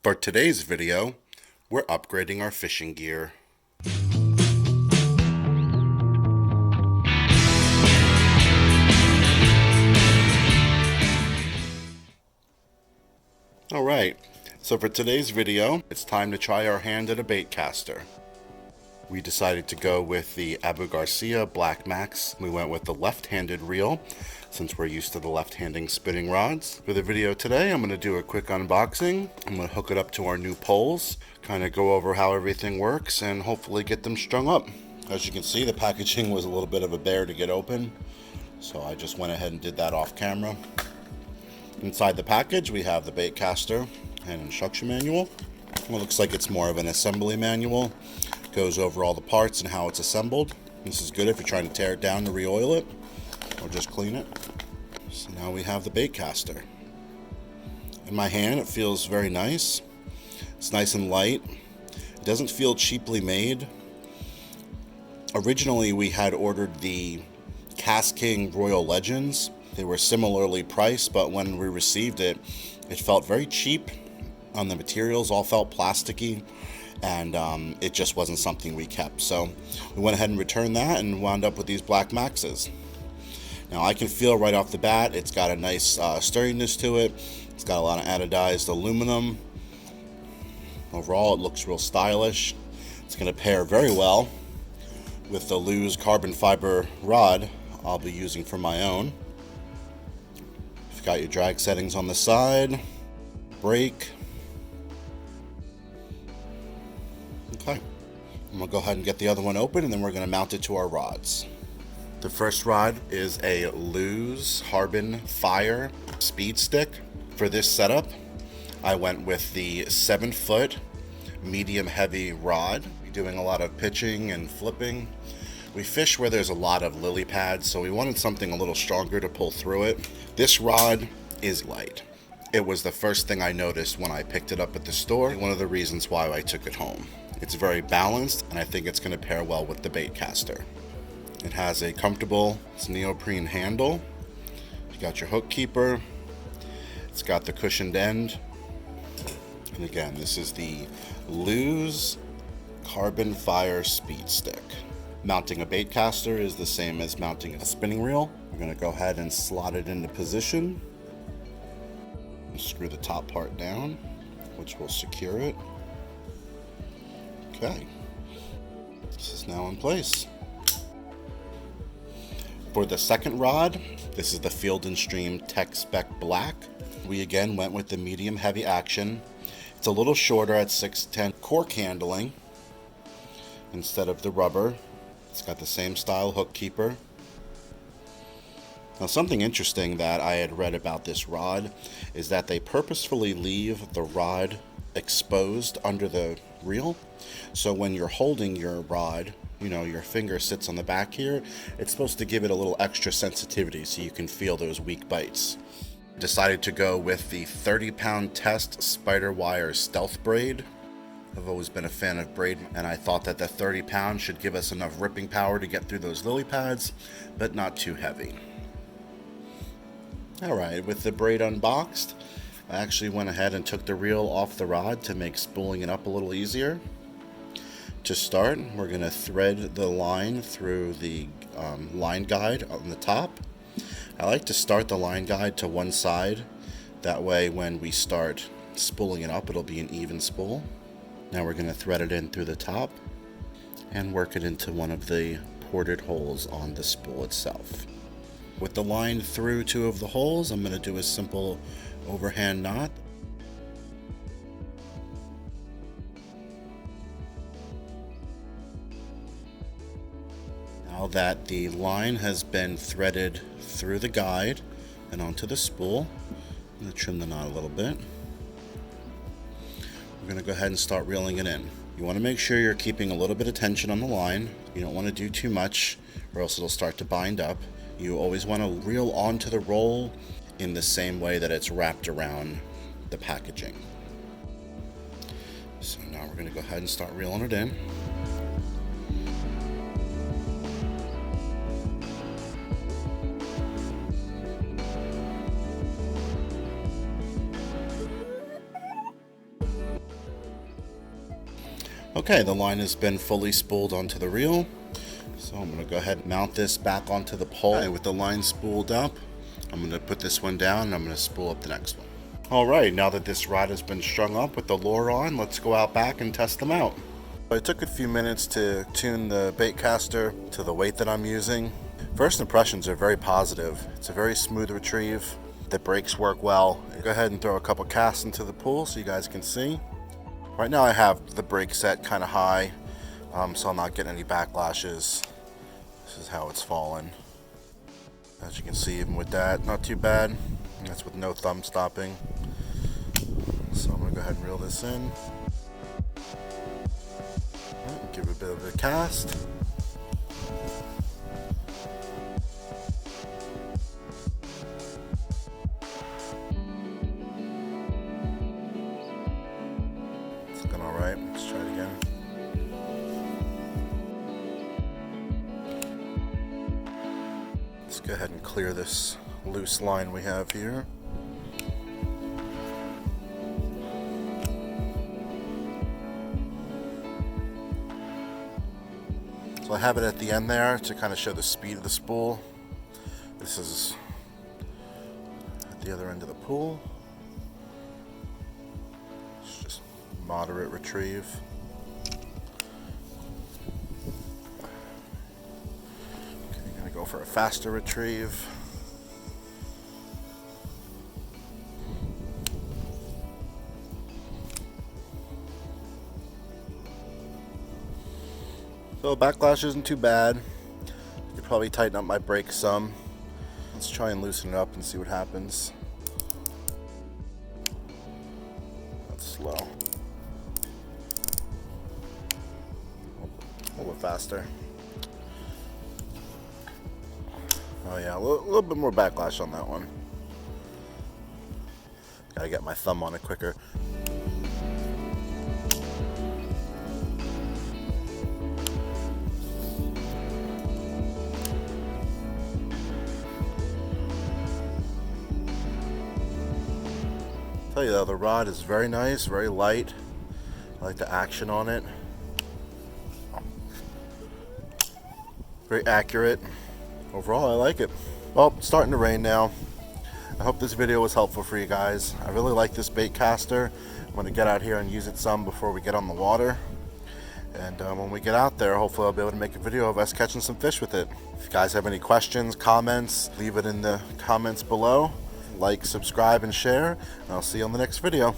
For today's video, we're upgrading our fishing gear. Alright, so for today's video, it's time to try our hand at a baitcaster. We decided to go with the Garcia Black Max. We went with the left-handed reel, since we're used to the left-handing spinning rods. For the video today, I'm going to do a quick unboxing. I'm going to hook it up to our new poles, kind of go over how everything works, and hopefully get them strung up. As you can see, the packaging was a little bit of a bear to get open, so I just went ahead and did that off camera. Inside the package, we have the Baitcaster and instruction manual. It looks like it's more of an assembly manual. Goes over all the parts and how it's assembled. This is good if you're trying to tear it down to re-oil it or just clean it. So now we have the Baitcaster. In my hand, it feels very nice. It's nice and light. It doesn't feel cheaply made. Originally, we had ordered the Cast King Royal Legends. They were similarly priced, but when we received it, it felt very cheap on the materials, all felt plasticky, and it just wasn't something we kept. So we went ahead and returned that and wound up with these Black Maxes. Now I can feel right off the bat, it's got a nice sturdiness to it. It's got a lot of anodized aluminum. Overall, it looks real stylish. It's going to pair very well with the loose carbon fiber rod I'll be using for my own. You've got your drag settings on the side, brake. Okay, I'm going to go ahead and get the other one open, and then we're going to mount it to our rods. The first rod is a Lew's Carbon Fire Speedstick. For this setup, I went with the 7-foot medium heavy rod. Doing a lot of pitching and flipping. We fish where there's a lot of lily pads, so we wanted something a little stronger to pull through it. This rod is light. It was the first thing I noticed when I picked it up at the store, and one of the reasons why I took it home. It's very balanced, and I think it's going to pair well with the Baitcaster. It has a comfortable neoprene handle. You got your hook keeper. It's got the cushioned end. And again, this is the Lew's Carbon Fire Speedstick. Mounting a Baitcaster is the same as mounting a spinning reel. We're going to go ahead and slot it into position. Screw the top part down, which will secure it. Okay, this is now in place. For the second rod, this is the Field & Stream Tech Spec Black. We again went with the medium heavy action. It's a little shorter at 6'10", cork handling instead of the rubber. It's got the same style hook keeper. Now, something interesting that I had read about this rod is that they purposefully leave the rod exposed under the reel. So when you're holding your rod, you know, your finger sits on the back here, it's supposed to give it a little extra sensitivity so you can feel those weak bites. Decided to go with the 30-pound test spider wire Stealth-Braid. I've always been a fan of braid, and I thought that the 30 pounds should give us enough ripping power to get through those lily pads, but not too heavy. Alright, with the braid unboxed, I actually went ahead and took the reel off the rod to make spooling it up a little easier. To start, we're going to thread the line through the line guide on the top. I like to start the line guide to one side. That way when we start spooling it up, it'll be an even spool. Now we're going to thread it in through the top and work it into one of the ported holes on the spool itself. With the line through two of the holes, I'm going to do a simple overhand knot. Now that the line has been threaded through the guide and onto the spool, I'm going to trim the knot a little bit. We're going to go ahead and start reeling it in. You want to make sure you're keeping a little bit of tension on the line. You don't want to do too much or else it'll start to bind up. You always want to reel onto the roll in the same way that it's wrapped around the packaging. So now we're going to go ahead and start reeling it in. Okay, the line has been fully spooled onto the reel. So I'm going to go ahead and mount this back onto the pole. Okay, with the line spooled up, I'm going to put this one down and I'm going to spool up the next one. Alright, now that this rod has been strung up with the lure on, let's go out back and test them out. I took a few minutes to tune the Baitcaster to the weight that I'm using. First impressions are very positive. It's a very smooth retrieve. The brakes work well. Go ahead and throw a couple casts into the pool so you guys can see. Right now I have the brake set kind of high, so I'm not getting any backlashes. This is how it's fallen. As you can see, even with that, not too bad. That's with no thumb stopping. So I'm going to go ahead and reel this in. Right, give it a bit of a cast. It's looking alright. Let's try it again. Let's go ahead and clear this loose line we have here. So I have it at the end there to kind of show the speed of the spool. This is at the other end of the pool. It's just moderate retrieve. Okay, I'm gonna go for a faster retrieve. So backlash isn't too bad. You could probably tighten up my brakes some. Let's try and loosen it up and see what happens. That's slow. A little bit faster. Oh yeah, a little bit more backlash on that one. Gotta get my thumb on it quicker. Tell you though, the rod is very nice, very light. I like the action on it. Very accurate. Overall, I like it. Well, it's starting to rain now. I hope this video was helpful for you guys. I really like this Baitcaster. I'm going to get out here and use it some before we get on the water. And when we get out there, hopefully I'll be able to make a video of us catching some fish with it. If you guys have any questions, comments, leave it in the comments below. Like, subscribe, and share, and I'll see you on the next video.